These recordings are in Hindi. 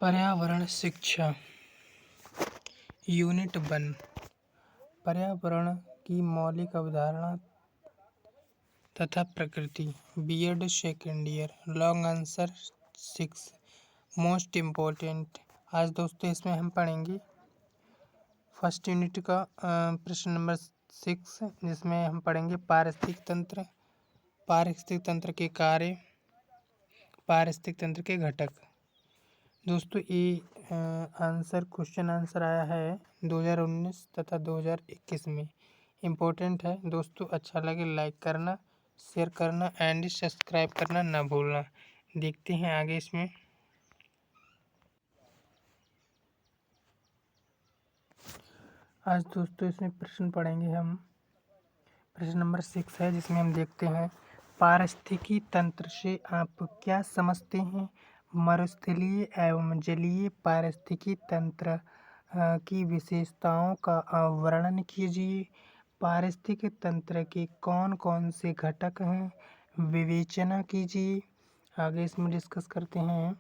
पर्यावरण शिक्षा यूनिट 1 पर्यावरण की मौलिक अवधारणा तथा प्रकृति BEd second year long answer 6 most important. आज दोस्तों इसमें हम पढ़ेंगे फर्स्ट यूनिट का प्रश्न नंबर 6, जिसमें हम पढ़ेंगे पारिस्थितिक तंत्र के कार्य, पारिस्थितिक तंत्र के घटक। दोस्तों ये क्वेश्चन आंसर आया है 2019 तथा 2021 में। इम्पोर्टेंट है दोस्तों, अच्छा लगे लाइक करना, शेयर करना एंड सब्सक्राइब करना ना भूलना। देखते हैं आगे इसमें। आज दोस्तों इसमें प्रश्न पढ़ेंगे हम। प्रश्न नंबर 6 है, जिसमें हम देखते हैं पारिस्थितिकी तंत्र से आप क्या समझते हैं। मरुस्थलीय एवं जलीय पारिस्थितिकी तंत्र की विशेषताओं का वर्णन कीजिए। पारिस्थितिक तंत्र के कौन कौन से घटक हैं, विवेचना कीजिए। आगे इसमें डिस्कस करते हैं।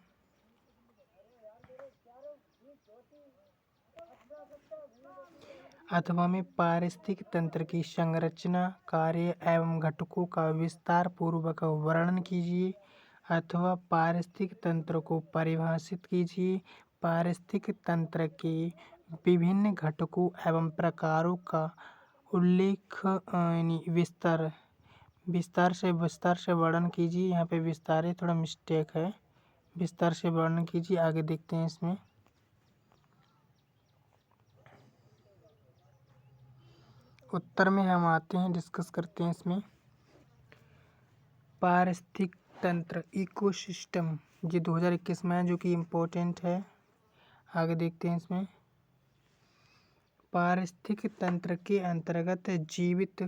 अथवा में पारिस्थितिक तंत्र की संरचना, कार्य एवं घटकों का विस्तार पूर्वक वर्णन कीजिए। अथवा पारिस्थितिक तंत्र को परिभाषित कीजिए। पारिस्थितिक तंत्र के विभिन्न घटकों एवं प्रकारों का उल्लेख विस्तार से वर्णन कीजिए। यहाँ पे विस्तार है, थोड़ा मिस्टेक है, विस्तार से वर्णन कीजिए। आगे देखते हैं इसमें। उत्तर में हम आते हैं, डिस्कस करते हैं इसमें। पारिस्थितिक तंत्र इकोसिस्टम ये 2021 में है, जो कि इम्पोर्टेंट है। आगे देखते हैं इसमें। पारिस्थितिक तंत्र के अंतर्गत जीवित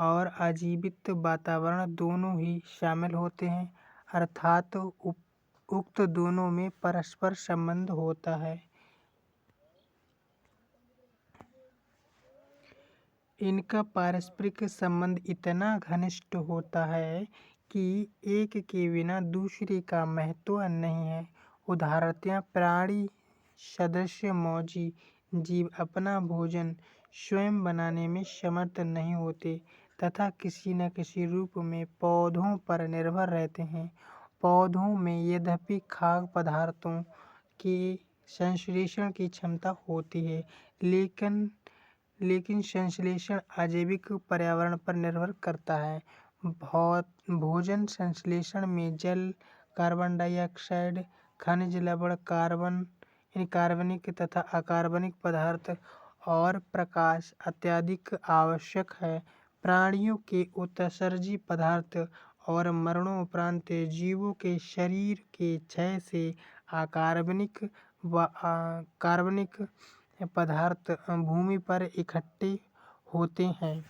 और अजीवित वातावरण दोनों ही शामिल होते हैं, अर्थात उक्त दोनों में परस्पर संबंध होता है। इनका पारस्परिक संबंध इतना घनिष्ठ होता है कि एक के बिना दूसरे का महत्व नहीं है। उदाहरणतः प्राणी सदस्य मौजी जीव अपना भोजन स्वयं बनाने में समर्थ नहीं होते तथा किसी न किसी रूप में पौधों पर निर्भर रहते हैं। पौधों में यद्यपि खाद्य पदार्थों के संश्लेषण की क्षमता होती है, लेकिन संश्लेषण अजैविक पर्यावरण पर निर्भर करता है। भोजन संश्लेषण में जल, कार्बन डाइऑक्साइड, खनिज लवण, कार्बनिक तथा अकार्बनिक पदार्थ और प्रकाश अत्यधिक आवश्यक है। प्राणियों के उत्सर्जी पदार्थ और मरणोपरांत जीवों के शरीर के क्षय से अकार्बनिक व कार्बनिक पदार्थ भूमि पर इकट्ठे होते हैं,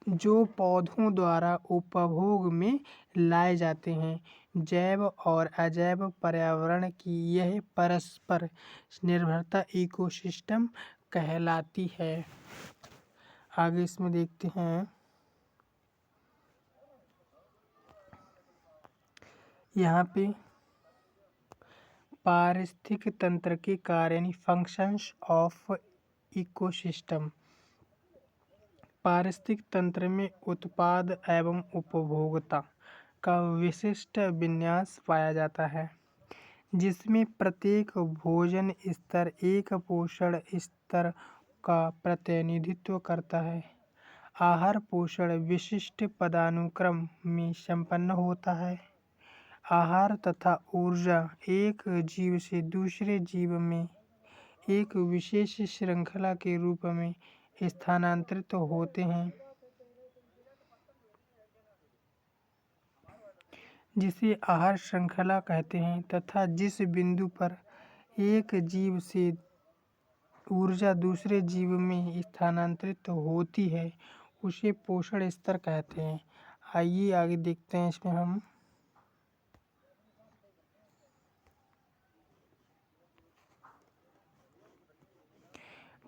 जो पौधों द्वारा उपभोग में लाए जाते हैं। जैव और अजैव पर्यावरण की यह परस्पर निर्भरता इकोसिस्टम कहलाती है। आगे इसमें देखते हैं। यहाँ पे पारिस्थितिक तंत्र के कार्य यानी फंक्शंस ऑफ इकोसिस्टम। पारिस्थितिक तंत्र में उत्पाद एवं उपभोक्ता का विशिष्ट विन्यास पाया जाता है, जिसमें प्रत्येक भोजन स्तर एक पोषण स्तर का प्रतिनिधित्व करता है। आहार पोषण विशिष्ट पदानुक्रम में संपन्न होता है। आहार तथा ऊर्जा एक जीव से दूसरे जीव में एक विशेष श्रृंखला के रूप में स्थानांतरित होते हैं, जिसे आहार श्रृंखला कहते हैं, तथा जिस बिंदु पर एक जीव से ऊर्जा दूसरे जीव में स्थानांतरित होती है उसे पोषण स्तर कहते हैं। आइए आगे देखते हैं इसमें हम।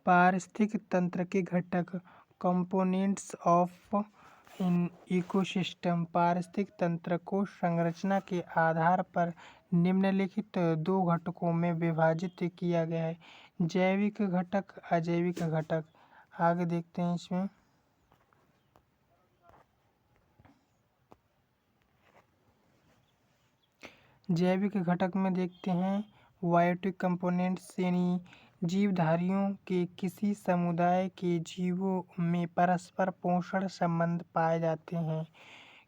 पारिस्थितिक तंत्र के घटक कंपोनेंट्स ऑफ इन इकोसिस्टम पारिस्थितिक तंत्र को संरचना के आधार पर निम्नलिखित दो घटकों में विभाजित किया गया है: जैविक घटक, अजैविक घटक। आगे देखते हैं इसमें। जैविक घटक में देखते हैं बायोटिक कंपोनेंट्स, यानी जीवधारियों के किसी समुदाय के जीवों में परस्पर पोषण संबंध पाए जाते हैं।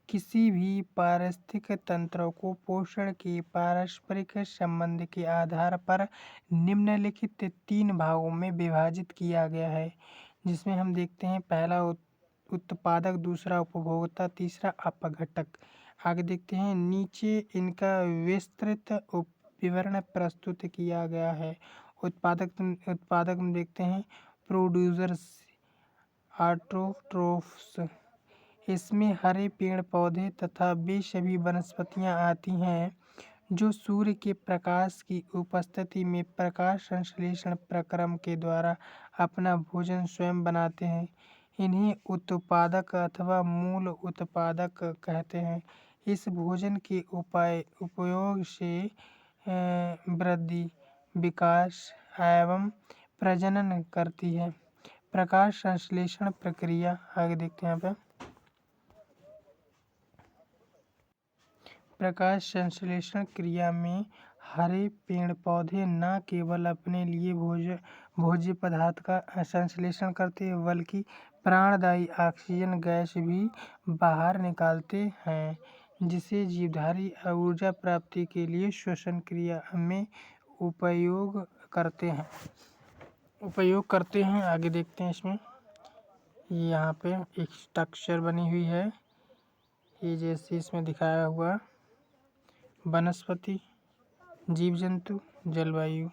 किसी भी पारिस्थितिक तंत्र को पोषण के पारस्परिक संबंध के आधार पर निम्नलिखित 3 भागों में विभाजित किया गया है, जिसमें हम देखते हैं पहला उत्पादक, दूसरा उपभोक्ता, तीसरा अपघटक। आगे देखते हैं, नीचे इनका विस्तृत विवरण प्रस्तुत किया गया है। उत्पादक में देखते हैं प्रोड्यूसर्स, ऑटोट्रोफ्स। इसमें हरे पेड़ पौधे तथा वे सभी वनस्पतियां आती हैं जो सूर्य के प्रकाश की उपस्थिति में प्रकाश संश्लेषण प्रक्रम के द्वारा अपना भोजन स्वयं बनाते हैं। इन्हें उत्पादक अथवा मूल उत्पादक कहते हैं। इस भोजन के उपयोग से वृद्धि, विकास एवं प्रजनन करती है। प्रकाश संश्लेषण प्रक्रिया, आगे देखते हैं यहाँ पे। प्रकाश संश्लेषण क्रिया में हरे पेड़ पौधे न केवल अपने लिए भोज्य पदार्थ का संश्लेषण करते हैं, बल्कि प्राणदायी ऑक्सीजन गैस भी बाहर निकालते हैं, जिसे जीवधारी ऊर्जा प्राप्ति के लिए श्वसन क्रिया में उपयोग करते हैं। आगे देखते हैं इसमें। यहाँ पे एक स्ट्रक्चर बनी हुई है, ये जैसे इसमें दिखाया हुआ। वनस्पति, जीव जंतु, जलवायु।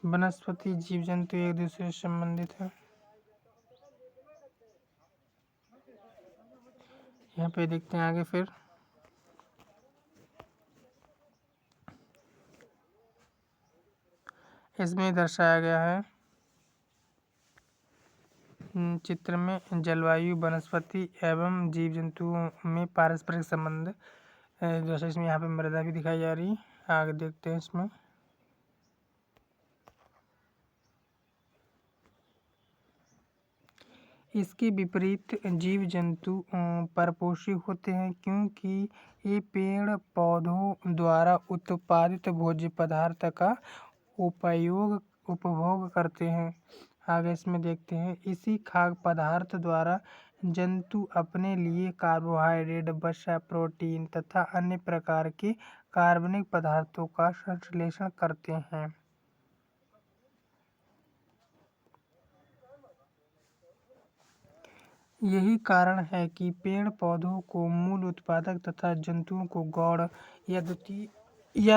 वनस्पति, जीव जंतु एक दूसरे से संबंधित है। यहाँ पे देखते हैं आगे। फिर इसमें दर्शाया गया है चित्र में जलवायु, वनस्पति एवं जीव जंतुओं में पारस्परिक संबंध। जैसे इसमें यहाँ पे मृदा भी दिखाई जा रही है। आगे देखते हैं इसमें। इसके विपरीत जीव जंतु परपोषी होते हैं, क्योंकि ये पेड़ पौधों द्वारा उत्पादित भोज्य पदार्थ का उपभोग करते हैं। आगे इसमें देखते हैं, इसी खाद्य पदार्थ द्वारा जंतु अपने लिए कार्बोहाइड्रेट, वसा, प्रोटीन तथा अन्य प्रकार के कार्बनिक पदार्थों का संश्लेषण करते हैं। यही कारण है कि पेड़ पौधों को मूल उत्पादक तथा जंतुओं को गौण या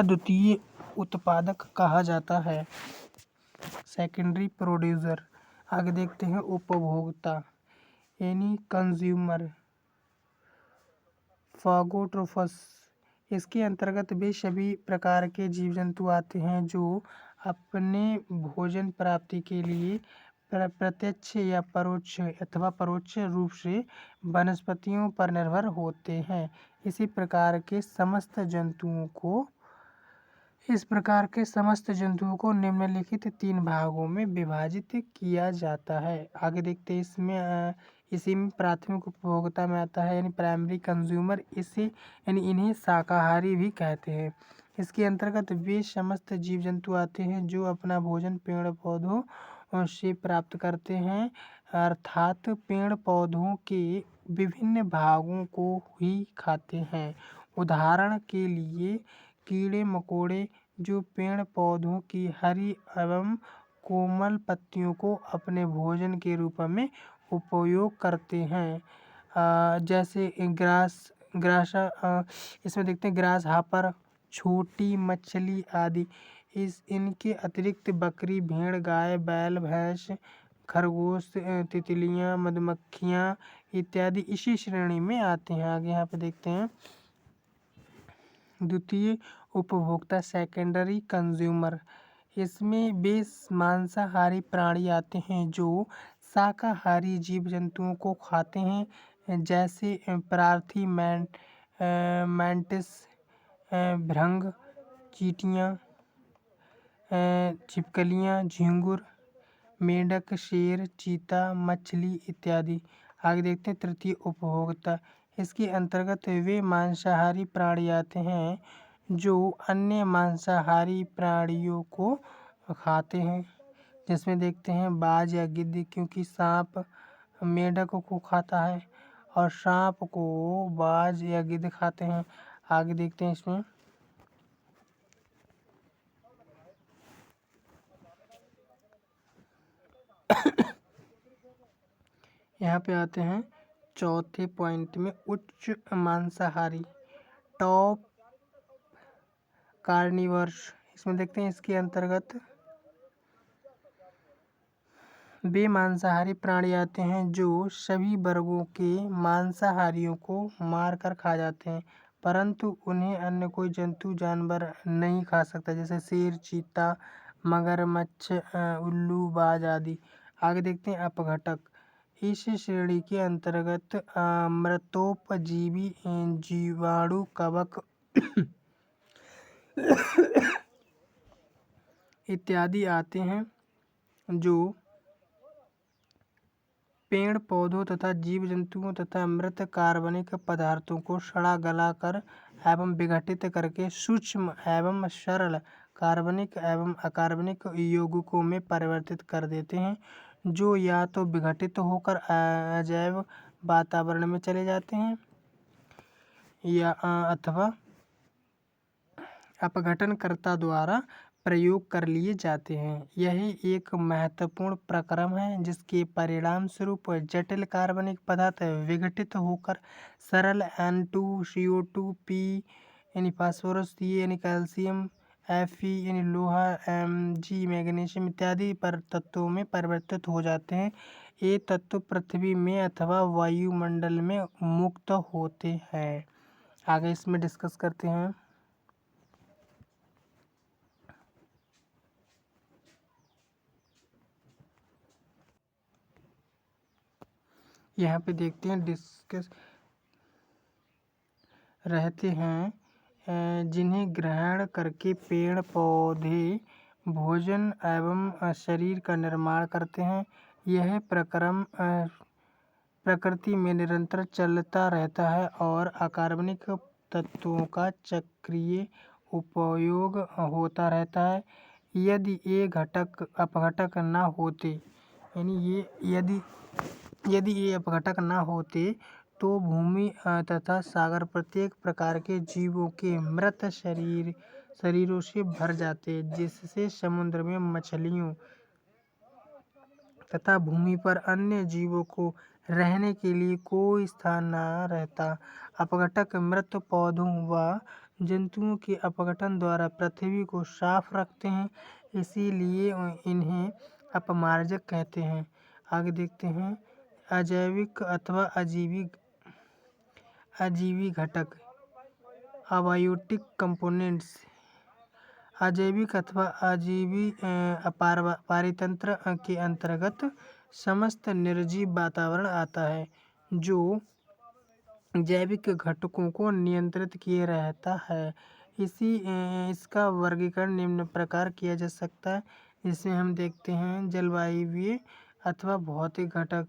द्वितीय उत्पादक कहा जाता है, सेकेंडरी प्रोड्यूसर। आगे देखते हैं उपभोक्ता, यानी कंज्यूमर, फागोट्रोफस। इसके अंतर्गत वे सभी प्रकार के जीव जंतु आते हैं जो अपने भोजन प्राप्ति के लिए प्रत्यक्ष या परोक्ष रूप से वनस्पतियों पर निर्भर होते हैं। इस प्रकार के समस्त जंतुओं को निम्नलिखित 3 भागों में विभाजित किया जाता है। आगे देखते हैं इसी में प्राथमिक उपभोक्ता में आता है, यानी प्राइमरी कंज्यूमर। इन्हें शाकाहारी भी कहते हैं। इसके अंतर्गत वे समस्त जीव जंतु आते हैं जो अपना भोजन पेड़ पौधों से प्राप्त करते हैं, अर्थात पेड़ पौधों के विभिन्न भागों को ही खाते हैं। उदाहरण के लिए कीड़े मकोड़े जो पेड़ पौधों की हरी एवं कोमल पत्तियों को अपने भोजन के रूप में उपयोग करते हैं, जैसे इसमें देखते हैं ग्रास हापर, छोटी मछली आदि। इनके अतिरिक्त बकरी, भेड़, गाय, बैल, भैंस, खरगोश, तितलियां, मधुमक्खियां इत्यादि इसी श्रेणी में आते हैं। आगे यहाँ पे देखते हैं द्वितीय उपभोक्ता, सेकेंडरी कंज्यूमर। इसमें वे मांसाहारी प्राणी आते हैं जो शाकाहारी जीव जंतुओं को खाते हैं, जैसे प्रार्थी, मैंटिस, भृंग, चींटियाँ, छिपकलियाँ, झींगुर, मेंढक, शेर, चीता, मछली इत्यादि। आगे देखते हैं तृतीय उपभोक्ता। इसके अंतर्गत वे मांसाहारी प्राणी आते हैं जो अन्य मांसाहारी प्राणियों को खाते हैं, जिसमें देखते हैं बाज या गिद्ध, क्योंकि सांप मेंढक को खाता है और सांप को बाज या गिद्ध खाते हैं। आगे देखते हैं इसमें यहाँ पे आते हैं चौथे पॉइंट में उच्च मांसाहारी, टॉप कार्निवर्स। इसमें देखते हैं इसके अंतर्गत वे मांसाहारी प्राणी आते हैं जो सभी वर्गों के मांसाहारियों को मारकर खा जाते हैं, परंतु उन्हें अन्य कोई जंतु जानवर नहीं खा सकता, जैसे शेर, चीता, मगरमच्छ, उल्लू, बाज आदि। आगे देखते हैं अपघटक। इस श्रेणी के अंतर्गत मृतोपजीवी जीवाणु, कवक इत्यादि आते हैं जो पेड़ पौधों तथा जीव जंतुओं तथा मृत कार्बनिक पदार्थों को सड़ा गलाकर एवं विघटित करके सूक्ष्म एवं सरल कार्बनिक एवं अकार्बनिक यौगिकों में परिवर्तित कर देते हैं, जो या तो विघटित होकर अजैव वातावरण में चले जाते हैं या अथवा अपघटनकर्ता द्वारा प्रयोग कर लिए जाते हैं। यही एक महत्वपूर्ण प्रक्रम है जिसके परिणाम स्वरूप जटिल कार्बनिक पदार्थ विघटित होकर सरल N2CO2 P यानी फास्फोरस, C यानी कैल्शियम, Fe यानी लोहा, Mg मैग्नीशियम इत्यादि पर तत्वों में परिवर्तित हो जाते हैं। ये तत्व पृथ्वी में अथवा वायुमंडल में मुक्त होते हैं। आगे इसमें डिस्कस करते हैं। यहाँ पे देखते हैं डिस्कस रहते हैं जिन्हें ग्रहण करके पेड़ पौधे भोजन एवं शरीर का निर्माण करते हैं। यह प्रक्रम प्रकृति में निरंतर चलता रहता है और अकार्बनिक तत्वों का चक्रीय उपयोग होता रहता है। यदि ये घटक अपघटक न होते, यानी यदि ये अपघटक न होते तो भूमि तथा सागर प्रत्येक प्रकार के जीवों के मृत शरीरों से भर जाते, जिससे समुद्र में मछलियों तथा भूमि पर अन्य जीवों को रहने के लिए कोई स्थान न रहता। अपघटक मृत पौधों व जंतुओं के अपघटन द्वारा पृथ्वी को साफ रखते हैं, इसीलिए इन्हें अपमार्जक कहते हैं। आगे देखते हैं अजैविक अथवा अजीवी घटक, अबायोटिक कंपोनेंट्स। अजैविक अथवा अजीवी पारितंत्र के अंतर्गत समस्त निर्जीव वातावरण आता है जो जैविक घटकों को नियंत्रित किए रहता है। इसका वर्गीकरण निम्न प्रकार किया जा सकता है, जिसमें हम देखते हैं जलवायवीय अथवा भौतिक घटक,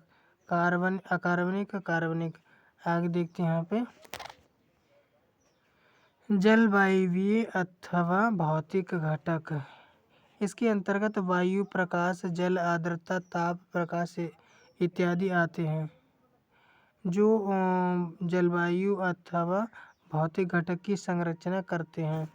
कार्बन, अकार्बनिक, कार्बनिक। आगे देखते हैं यहाँ पे जलवायवीय अथवा भौतिक घटक। इसके अंतर्गत वायु, प्रकाश, जल, आर्द्रता, ताप, प्रकाश इत्यादि आते हैं जो जलवायु अथवा भौतिक घटक की संरचना करते हैं।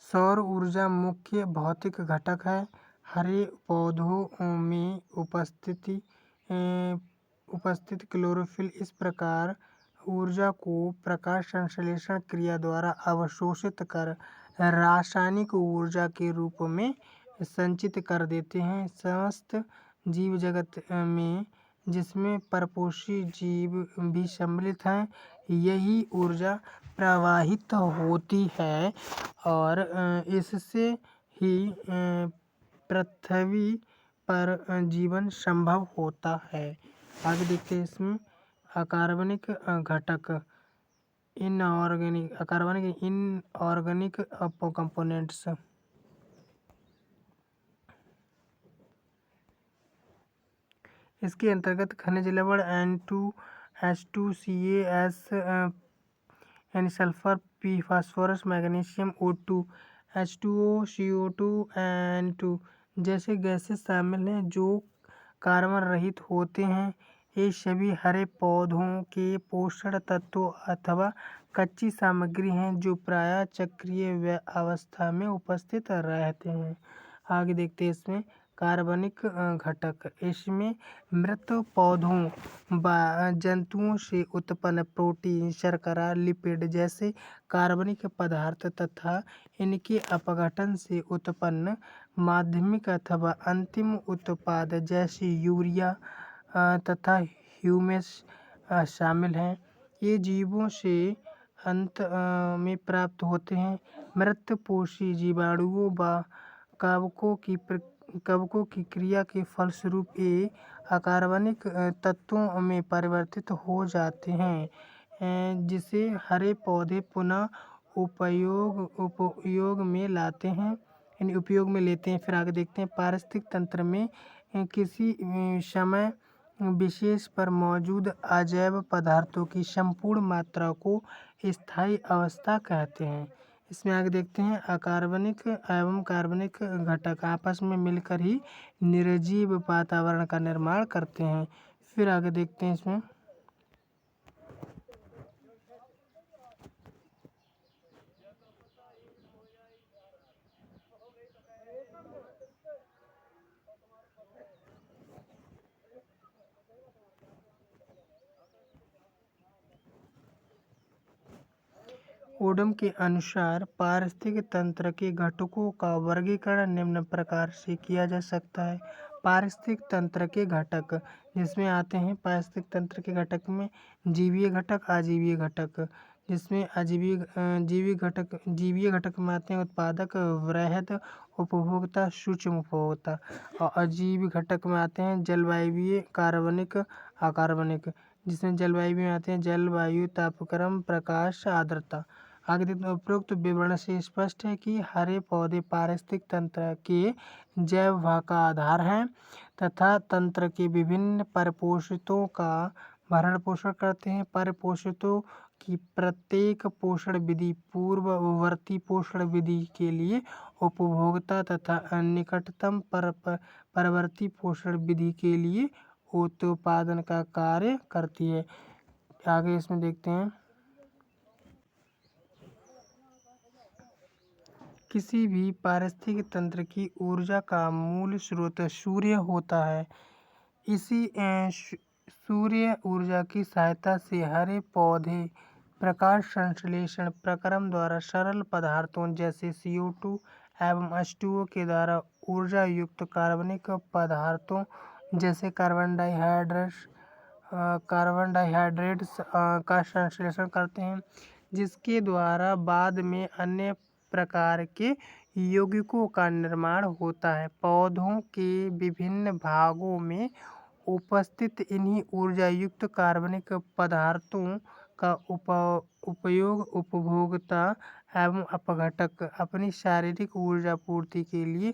सौर ऊर्जा मुख्य भौतिक घटक है। हरे पौधों में उपस्थित क्लोरोफिल इस प्रकार ऊर्जा को प्रकाश संश्लेषण क्रिया द्वारा अवशोषित कर रासायनिक ऊर्जा के रूप में संचित कर देते हैं। समस्त जीव जगत में, जिसमें परपोषी जीव भी सम्मिलित हैं, यही ऊर्जा प्रवाहित होती है और इससे ही पृथ्वी पर जीवन संभव होता है। आगे देखते हैं इसमें अकार्बनिक घटक, इनऑर्गेनिक कंपोनेंट्स। इसके अंतर्गत खनिज लवण N2H2CaS यानी sulphur, P phosphorus, magnesium O2, H2O, CO2, N2 जैसे गैसें शामिल हैं जो कार्बन रहित होते हैं। ये सभी हरे पौधों के पोषण तत्व अथवा कच्ची सामग्री हैं जो प्रायः चक्रीय अवस्था में उपस्थित रहते हैं। आगे देखते हैं इसमें कार्बनिक घटक। इसमें मृत पौधों व जंतुओं से उत्पन्न प्रोटीन, शर्करा, लिपिड जैसे कार्बनिक पदार्थ तथा इनके अपघटन से उत्पन्न माध्यमिक अथवा अंतिम उत्पाद जैसे यूरिया तथा ह्यूमस शामिल हैं। ये जीवों से अंत में प्राप्त होते हैं। मृत पोषी जीवाणुओं व कवकों की क्रिया के फलस्वरूप ये अकार्बनिक तत्वों में परिवर्तित हो जाते हैं, जिसे हरे पौधे पुनः उपयोग में लेते हैं। फिर आगे देखते हैं पारिस्थितिक तंत्र में किसी समय विशेष पर मौजूद अजैव पदार्थों की संपूर्ण मात्रा को स्थायी अवस्था कहते हैं। इसमें आगे देखते हैं अकार्बनिक एवं कार्बनिक घटक आपस में मिलकर ही निर्जीव वातावरण का निर्माण करते हैं। फिर आगे देखते हैं इसमें ओडम के अनुसार पारिस्थितिक तंत्र के घटकों का वर्गीकरण निम्न प्रकार से किया जा सकता है। पारिस्थितिक तंत्र के घटक जिसमें आते हैं पारिस्थितिक तंत्र के घटक में जीवीय घटक, अजीवीय घटक। जिसमें जीवीय घटक में आते हैं उत्पादक, वृहद उपभोक्ता, सूक्ष्म उपभोक्ता। और अजीवी घटक में आते हैं जलवायवीय, कार्बनिक, अकार्बनिक। जिसमें जलवायु में आते हैं जलवायु, तापक्रम, प्रकाश, आर्द्रता। आगे देखते हैं उपरोक्त विवरण से स्पष्ट है कि हरे पौधे पारिस्थितिक तंत्र के जैव भाग का आधार हैं तथा तंत्र के विभिन्न परिपोषितों का भरण पोषण करते हैं। परिपोषितों की प्रत्येक पोषण विधि पूर्ववर्ती पोषण विधि के लिए उपभोक्ता तथा निकटतम परवर्ती पोषण विधि के लिए उत्पादन का कार्य करती है। आगे इसमें देखते हैं किसी भी पारिस्थितिक तंत्र की ऊर्जा का मूल स्रोत सूर्य होता है। इसी सूर्य ऊर्जा की सहायता से हरे पौधे प्रकाश संश्लेषण प्रक्रम द्वारा सरल पदार्थों जैसे CO2 एवं H2O के द्वारा ऊर्जा युक्त कार्बनिक पदार्थों जैसे कार्बन डाइहाइड्रेट्स का संश्लेषण करते हैं, जिसके द्वारा बाद में अन्य प्रकार के यौगिकों का निर्माण होता है। पौधों के विभिन्न भागों में उपस्थित इन्हीं ऊर्जा युक्त कार्बनिक पदार्थों का उपयोग उपभोक्ता एवं अपघटक अपनी शारीरिक ऊर्जा पूर्ति के लिए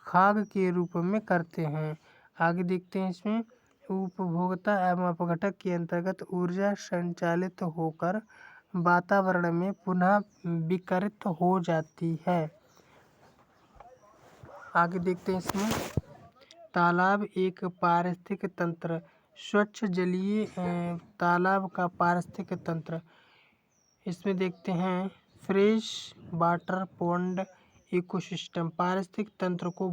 खाद्य के रूप में करते हैं। आगे देखते हैं इसमें उपभोक्ता एवं अपघटक के अंतर्गत ऊर्जा संचालित होकर वातावरण में पुनः विकिरित हो जाती है। आगे देखते हैं इसमें तालाब एक पारिस्थितिक तंत्र। स्वच्छ जलीय तालाब का पारिस्थितिक तंत्र। इसमें देखते हैं फ्रेश वाटर पॉन्ड इकोसिस्टम। पारिस्थितिक तंत्र को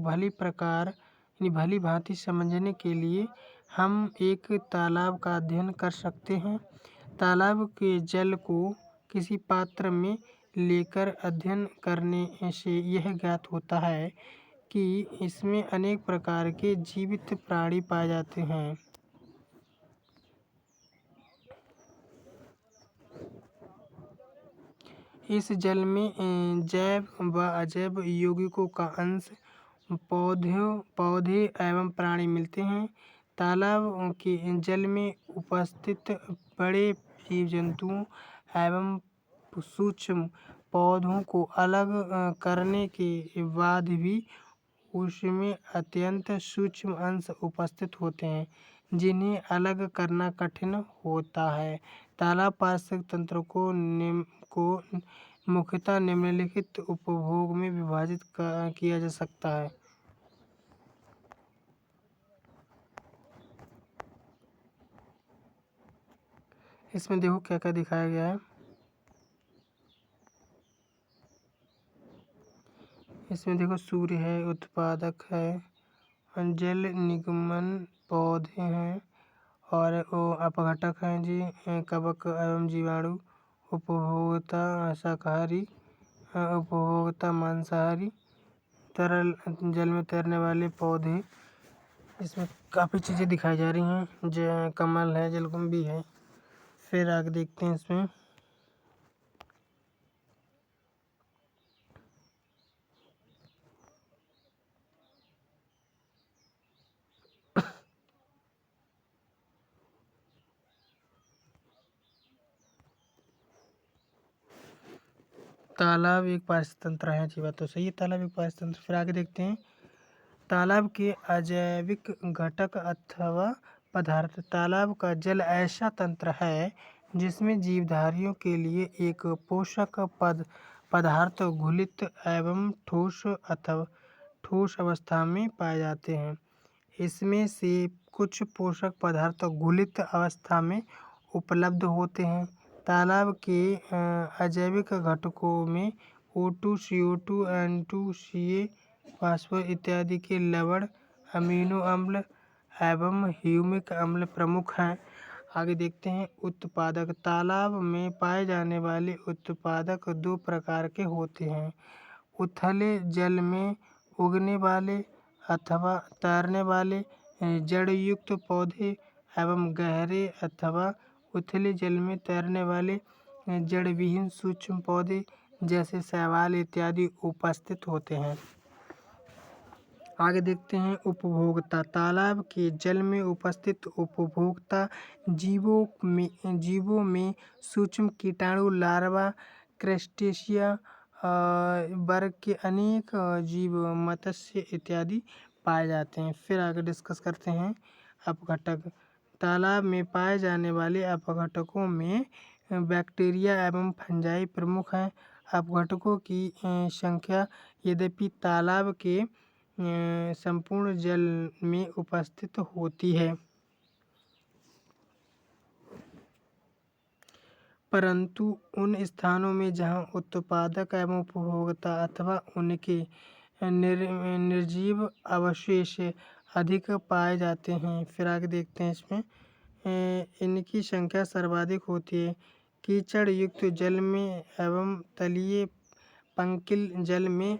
भली भांति समझने के लिए हम एक तालाब का अध्ययन कर सकते हैं। तालाब के जल को किसी पात्र में लेकर अध्ययन करने से यह ज्ञात होता है कि इसमें अनेक प्रकार के जीवित प्राणी पाए जाते हैं। इस जल में जैव व अजैव यौगिकों का अंश पौधे एवं प्राणी मिलते हैं। तालाब के जल में उपस्थित बड़े जीव जंतुओं एवं सूक्ष्म पौधों को अलग करने के बाद भी उसमें अत्यंत सूक्ष्म अंश उपस्थित होते हैं जिन्हें अलग करना कठिन होता है। तालाब पारिस्थितिक तंत्र को मुख्यतः निम्नलिखित उपभोग में विभाजित किया जा सकता है। इसमें देखो क्या क्या दिखाया गया है। इसमें देखो सूर्य है, उत्पादक है, जल निगमन पौधे हैं और वो अपघटक हैं जी, कवक एवं जीवाणु, उपभोक्ता शाकाहारी, उपभोक्ता मांसाहारी, तरल जल में तैरने वाले पौधे। इसमें काफ़ी चीज़ें दिखाई जा रही हैं, जो कमल है, जलकुंभी है। फिर आगे देखते हैं इसमें। तालाब एक पारिस्थितिक तंत्र है जी, बात तो सही है, तालाब एक पारिस्थितिक तंत्र। फिर आगे देखते हैं तालाब के अजैविक घटक अथवा पदार्थ। तालाब का जल ऐसा तंत्र है जिसमें जीवधारियों के लिए एक पोषक पदार्थ घुलित एवं ठोस अवस्था में पाए जाते हैं। इसमें से कुछ पोषक पदार्थ घुलित अवस्था में उपलब्ध होते हैं। तालाब के अजैविक घटकों में O2, CO2, N2CA, फास्फोरस इत्यादि के लवण, अमीनो अम्ल एवं ह्यूमिक अम्ल प्रमुख हैं। आगे देखते हैं उत्पादक। तालाब में पाए जाने वाले उत्पादक दो प्रकार के होते हैं, उथले जल में उगने वाले अथवा तैरने वाले जड़युक्त पौधे एवं गहरे अथवा उथले जल में तैरने वाले जड़ विहीन सूक्ष्म पौधे जैसे शैवाल इत्यादि उपस्थित होते हैं। आगे देखते हैं उपभोक्ता। तालाब के जल में उपस्थित उपभोक्ता जीवों में सूक्ष्म कीटाणु, लार्वा, क्रस्टेशिया वर्ग के अनेक जीव, मत्स्य इत्यादि पाए जाते हैं। फिर आगे डिस्कस करते हैं अपघटक। तालाब में पाए जाने वाले अपघटकों में बैक्टीरिया एवं फंजाई प्रमुख हैं। अपघटकों की संख्या यद्यपि तालाब के संपूर्ण जल में उपस्थित होती है, परंतु उन स्थानों में जहां उत्पादक एवं उपभोक्ता अथवा उनके निर्जीव अवशेष अधिक पाए जाते हैं। फिर आगे देखते हैं इसमें इनकी संख्या सर्वाधिक होती है कीचड़ युक्त जल में एवं तलीय पंकिल जल में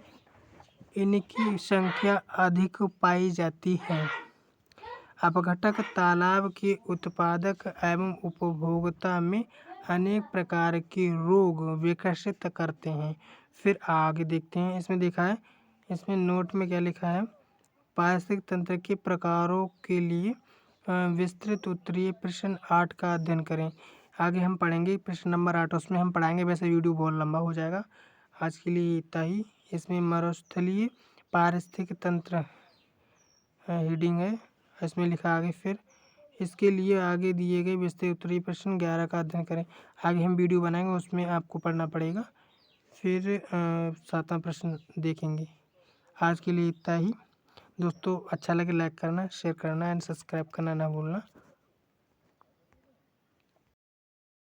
इनकी संख्या अधिक पाई जाती है। अपघटक तालाब के उत्पादक एवं उपभोक्ता में अनेक प्रकार के रोग विकसित करते हैं। फिर आगे देखते हैं, इसमें देखा है, इसमें नोट में क्या लिखा है, पारिस्थितिक तंत्र के प्रकारों के लिए विस्तृत उत्तरीय प्रश्न 8 का अध्ययन करें। आगे हम पढ़ेंगे प्रश्न नंबर 8, उसमें हम पढ़ाएंगे, वैसे वीडियो बहुत लंबा हो जाएगा। आज के लिए इतना ही। इसमें मरुस्थलीय पारिस्थितिक तंत्र हीडिंग है, इसमें लिखा आगे। फिर इसके लिए आगे दिए गए विस्तृत उत्तरीय प्रश्न 11 का अध्ययन करें। आगे हम वीडियो बनाएंगे, उसमें आपको पढ़ना पड़ेगा। फिर 7वां प्रश्न देखेंगे। आज के लिए इतना ही दोस्तों। अच्छा लगे लाइक करना, शेयर करना एंड सब्सक्राइब करना ना भूलना।